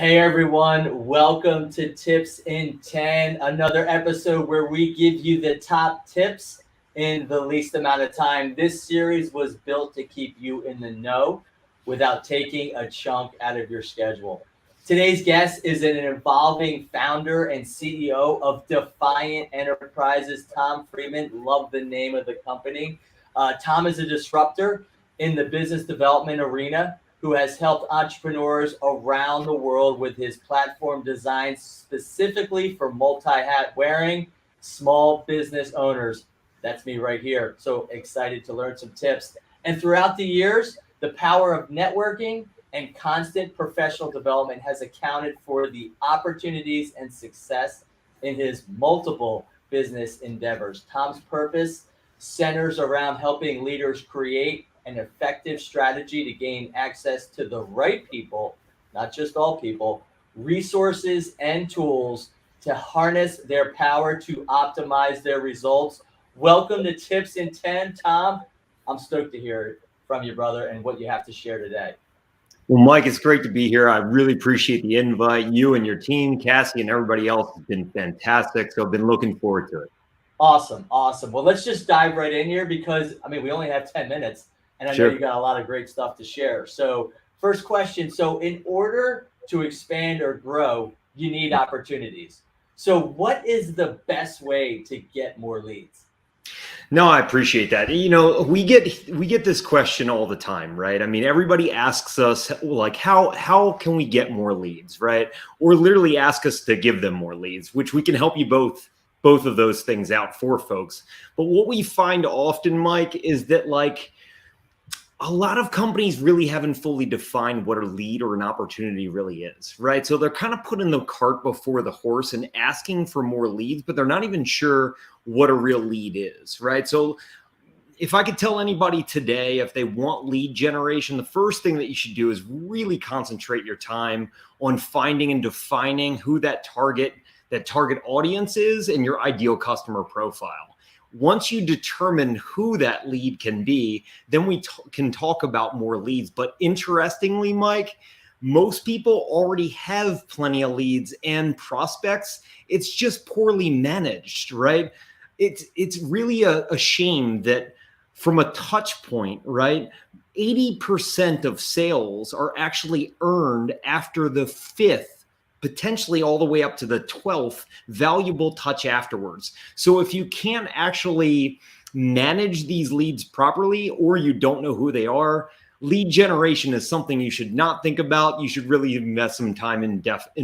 Hey everyone, welcome to Tips in 10, another episode where we give you the top tips in the least amount of time. This series was built to keep you in the know without taking a chunk out of your schedule. Today's guest is an evolving founder and CEO of Defiant Enterprises, Tom Freedman. Love the name of the company. Tom is a disruptor in the business development arena who has helped entrepreneurs around the world with his platform designed specifically for multi-hat wearing small business owners. That's me right here. So excited to learn some tips. And throughout the years, the power of networking and constant professional development has accounted for the opportunities and success in his multiple business endeavors. Tom's purpose centers around helping leaders create an effective strategy to gain access to the right people, not just all people, resources and tools to harness their power to optimize their results. Welcome to Tips in 10, Tom. I'm stoked to hear from you, brother, and what you have to share today. Well, Mike, it's great to be here. I really appreciate the invite. You and your team, Cassie, and everybody else has been fantastic. So I've been looking forward to it. Awesome. Well, let's just dive right in here because, we only have 10 minutes and I know you got a lot of great stuff to share. So, first question. So, in order to expand or grow, you need opportunities. So, what is the best way to get more leads? No, I appreciate that. We get this question all the time, right? I mean, everybody asks us like, how can we get more leads, right? Or literally ask us to give them more leads, which we can help you both of those things out for folks. But what we find often, Mike, is that like a lot of companies really haven't fully defined what a lead or an opportunity really is, right? So they're kind of putting the cart before the horse and asking for more leads, but they're not even sure what a real lead is, right? So if I could tell anybody today, if they want lead generation, the first thing that you should do is really concentrate your time on finding and defining who that target audience is and your ideal customer profile. Once you determine who that lead can be, then we can talk about more leads. But interestingly, Mike, most people already have plenty of leads and prospects. It's just poorly managed, right? It's really a shame that from a touch point, right, 80% of sales are actually earned after the fifth, potentially all the way up to the 12th valuable touch afterwards. So if you can't actually manage these leads properly, or you don't know who they are, lead generation is something you should not think about. You should really invest some time in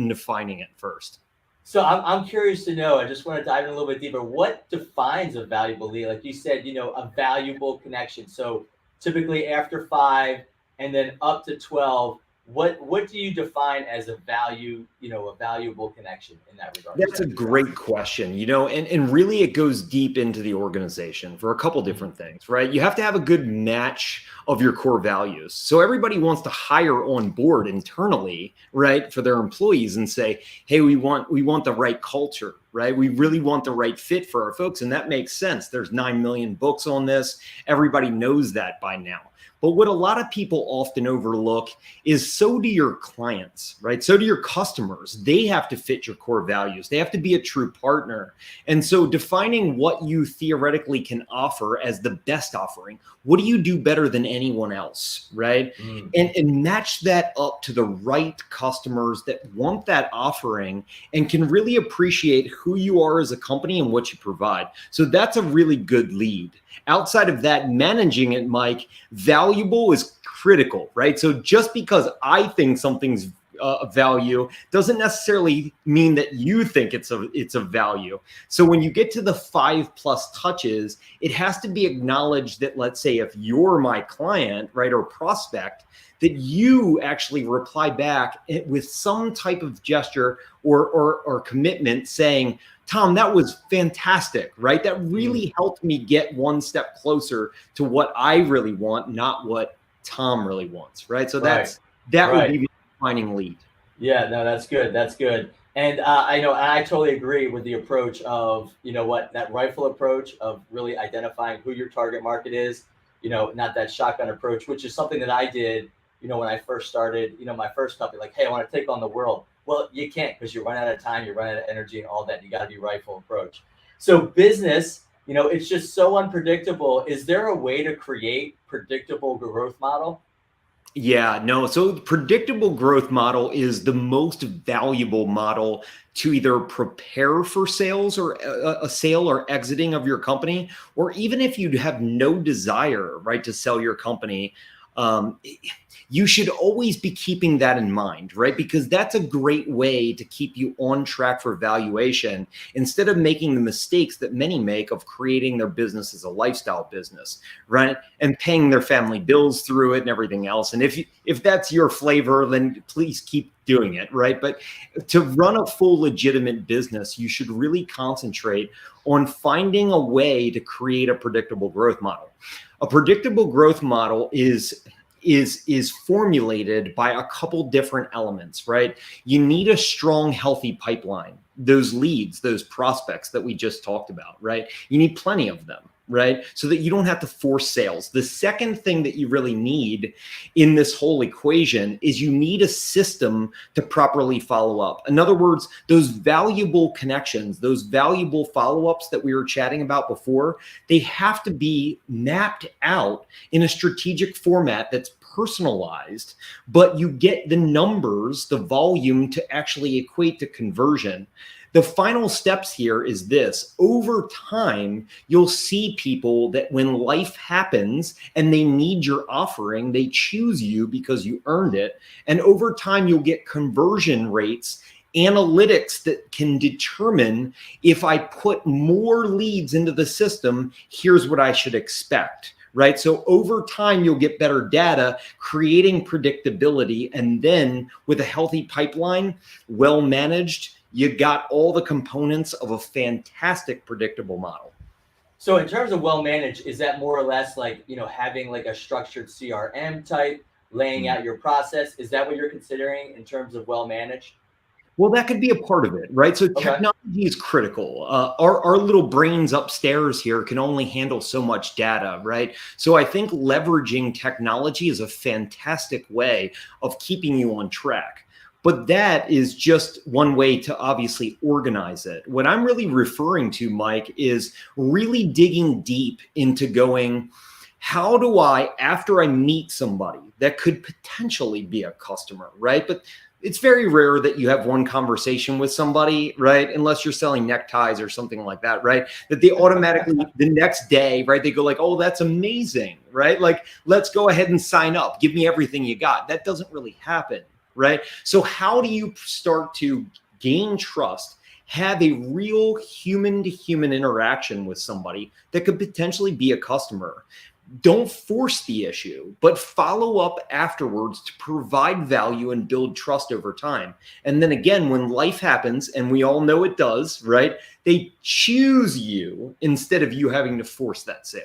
defining it first. So I'm curious to know, I just want to dive in a little bit deeper. What defines a valuable lead? Like you said, a valuable connection. So typically after 5 and then up to 12, what do you define as a valuable connection in that regard? That's a great question, and really it goes deep into the organization for a couple different things, right? You have to have a good match of your core values. So everybody wants to hire on board internally, right, for their employees and say, hey, we want the right culture, right? We really want the right fit for our folks. And that makes sense. There's 9 million books on this. Everybody knows that by now. But what a lot of people often overlook is so do your clients, right? So do your customers. They have to fit your core values. They have to be a true partner. And so defining what you theoretically can offer as the best offering, what do you do better than anyone else, right? And match that up to the right customers that want that offering and can really appreciate who you are as a company and what you provide. So that's a really good lead. Outside of that, managing it, Mike, valuable is critical, right? So just because I think something's of value doesn't necessarily mean that you think it's of value. So when you get to the 5+ touches, it has to be acknowledged that, let's say, if you're my client, right, or prospect, that you actually reply back with some type of gesture or commitment saying, Tom, that was fantastic, right? That really helped me get one step closer to what I really want, not what Tom really wants, right? So that would be the defining lead. Yeah, no, that's good. That's good. And I totally agree with the approach of, that rifle approach of really identifying who your target market is, not that shotgun approach, which is something that I did when I first started, my first company, like, hey, I want to take on the world. Well, you can't, because you run out of time, you run out of energy and all that. You got to be rightful approach. So business, it's just so unpredictable. Is there a way to create predictable growth model? Yeah, no. So predictable growth model is the most valuable model to either prepare for sales or a sale or exiting of your company, or even if you have no desire, right, to sell your company. Um, you should always be keeping that in mind, right? Because that's a great way to keep you on track for valuation instead of making the mistakes that many make of creating their business as a lifestyle business, right? And paying their family bills through it and everything else. And if that's your flavor, then please keep doing it, right? But to run a full legitimate business, you should really concentrate on finding a way to create a predictable growth model. A predictable growth model is formulated by a couple different elements, right? You need a strong, healthy pipeline. Those leads, those prospects that we just talked about, right? You need plenty of them, right? So that you don't have to force sales. The second thing that you really need in this whole equation is you need a system to properly follow up. In other words, those valuable connections, those valuable follow-ups that we were chatting about before, they have to be mapped out in a strategic format that's personalized, but you get the numbers, the volume to actually equate to conversion. The final steps here is this: over time, you'll see people that when life happens and they need your offering, they choose you because you earned it. And over time, you'll get conversion rates, analytics that can determine, if I put more leads into the system, here's what I should expect. Right. So over time, you'll get better data, creating predictability. And then with a healthy pipeline, well managed, you got all the components of a fantastic predictable model. So in terms of well managed, is that more or less like, having like a structured CRM type, laying out your process? Is that what you're considering in terms of well managed? Well, that could be a part of it, right? So Okay. technology is critical. Our little brains upstairs here can only handle so much data, right? So I think leveraging technology is a fantastic way of keeping you on track. But that is just one way to obviously organize it. What I'm really referring to, Mike, is really digging deep into going, how do I, after I meet somebody that could potentially be a customer, right? But it's very rare that you have one conversation with somebody, right? Unless you're selling neckties or something like that, right? That they automatically the next day, right? They go like, oh, that's amazing, right? Like, let's go ahead and sign up. Give me everything you got. That doesn't really happen, right? So how do you start to gain trust, have a real human to human interaction with somebody that could potentially be a customer? Don't force the issue, but follow up afterwards to provide value and build trust over time. And then again, when life happens, and we all know it does, right? They choose you instead of you having to force that sale.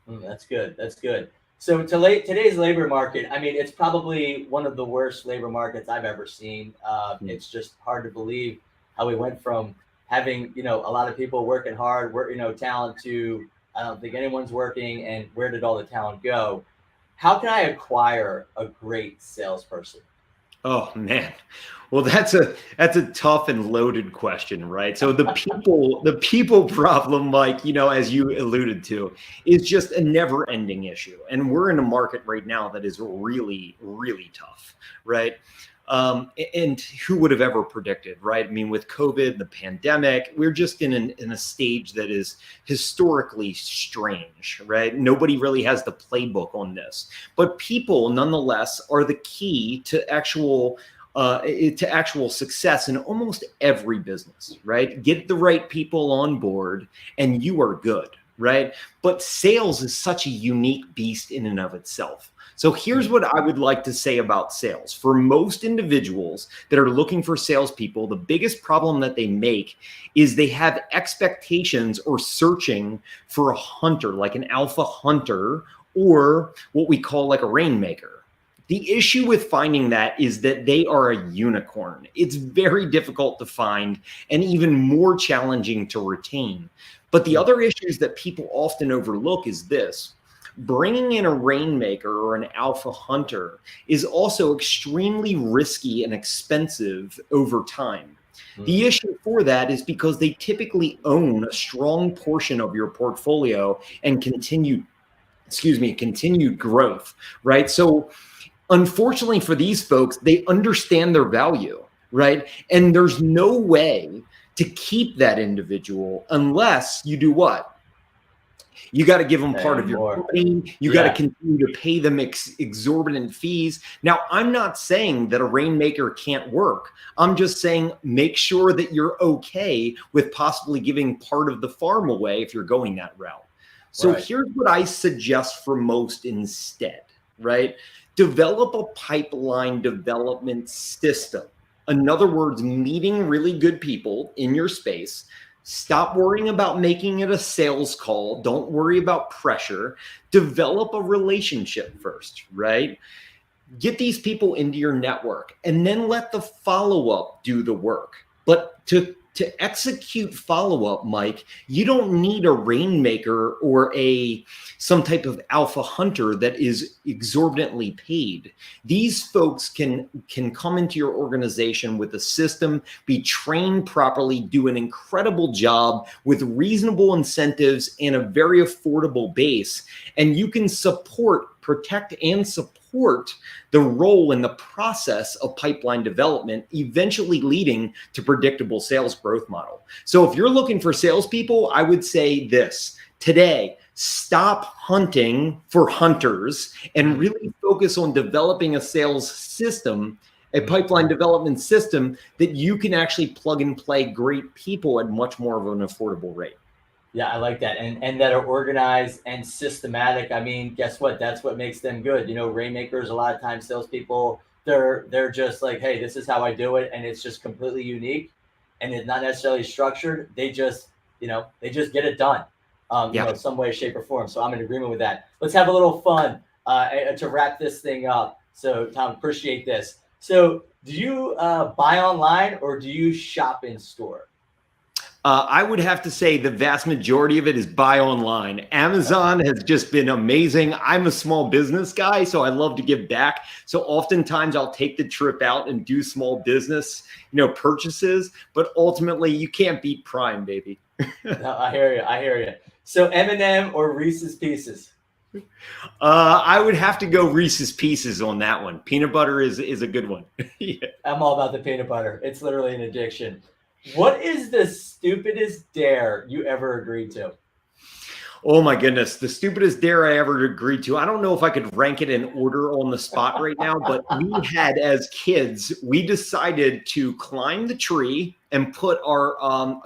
That's good. That's good. So today's labor market, I mean, it's probably one of the worst labor markets I've ever seen. It's just hard to believe how we went from having, a lot of people working hard, talent, to I don't think anyone's working, and where did all the talent go? How can I acquire a great salesperson? Oh man. Well, that's a tough and loaded question, right? So the people problem, like, as you alluded to, is just a never-ending issue. And we're in a market right now that is really, really tough, right? And who would have ever predicted, right? I mean, with COVID, the pandemic, we're just in a stage that is historically strange, right? Nobody really has the playbook on this, but people nonetheless are the key to actual success in almost every business, right? Get the right people on board and you are good, right? But sales is such a unique beast in and of itself. So here's what I would like to say about sales. For most individuals that are looking for salespeople, the biggest problem that they make is they have expectations or searching for a hunter, like an alpha hunter, or what we call like a rainmaker. The issue with finding that is that they are a unicorn. It's very difficult to find and even more challenging to retain. But the other issues that people often overlook is this: bringing in a rainmaker or an alpha hunter is also extremely risky and expensive over time. The issue for that is because they typically own a strong portion of your portfolio and continued growth, right? So unfortunately for these folks, they understand their value, right? And there's no way to keep that individual unless you do what? You got to give them part of your company. You got to continue to pay them exorbitant fees. Now, I'm not saying that a rainmaker can't work. I'm just saying make sure that you're okay with possibly giving part of the farm away if you're going that route. So here's what I suggest for most instead, right? Develop a pipeline development system. In other words, meeting really good people in your space. Stop worrying about making it a sales call. Don't worry about pressure. Develop a relationship first, right? Get these people into your network and then let the follow-up do the work. But to execute follow-up, Mike, you don't need a rainmaker or some type of alpha hunter that is exorbitantly paid. These folks can come into your organization with a system, be trained properly, do an incredible job with reasonable incentives and a very affordable base. And you can protect and support the role in the process of pipeline development, eventually leading to predictable sales growth model. So if you're looking for salespeople, I would say this today: stop hunting for hunters and really focus on developing a sales system, a pipeline development system that you can actually plug and play great people at much more of an affordable rate. Yeah, I like that. And that are organized and systematic. I mean, guess what? That's what makes them good. You know, rainmakers, a lot of times salespeople, they're just like, hey, this is how I do it. And it's just completely unique and it's not necessarily structured. They just get it done. Some way, shape, or form. So I'm in agreement with that. Let's have a little fun to wrap this thing up. So Tom, appreciate this. So do you buy online or do you shop in store? I would have to say the vast majority of it is buy online. Amazon has just been amazing. I'm a small business guy, so I love to give back. So oftentimes I'll take the trip out and do small business, purchases. But ultimately, you can't beat Prime, baby. No, I hear you. So M&M or Reese's Pieces? I would have to go Reese's Pieces on that one. Peanut butter is a good one. Yeah. I'm all about the peanut butter. It's literally an addiction. What is the stupidest dare you ever agreed to? Oh my goodness, the stupidest dare I ever agreed to. I don't know if I could rank it in order on the spot right now, but we had, as kids, we decided to climb the tree and put our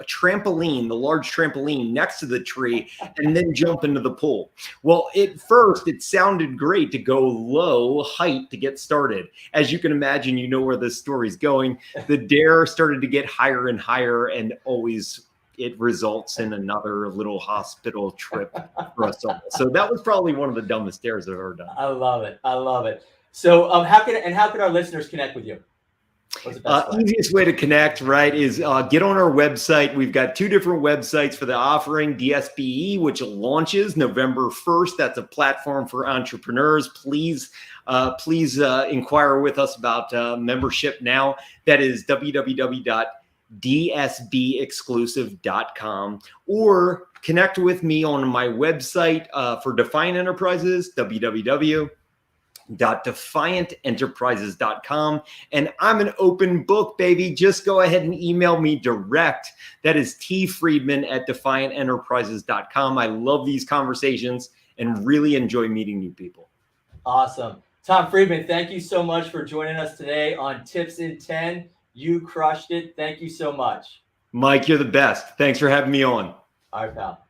trampoline, the large trampoline, next to the tree, and then jump into the pool. Well, at first, it sounded great to go low height to get started. As you can imagine, you know where this story's going. The dare started to get higher and higher, and always it results in another little hospital trip for us all. So that was probably one of the dumbest dares I've ever done. I love it. So how can our listeners connect with you? What's the best way? Easiest way to connect, right, is get on our website. We've got 2 different websites for the offering. DSBE, which launches November 1st. That's a platform for entrepreneurs. Please inquire with us about membership now. That is www.dsbexclusive.com, or connect with me on my website for Defiant Enterprises, www.defiantenterprises.com. And I'm an open book, baby. Just go ahead and email me direct. That is tfreedman@defiantenterprises.com. I love these conversations and really enjoy meeting new people. Awesome. Tom Freedman, thank you so much for joining us today on Tips in 10. You crushed it. Thank you so much. Mike, you're the best. Thanks for having me on. All right, pal.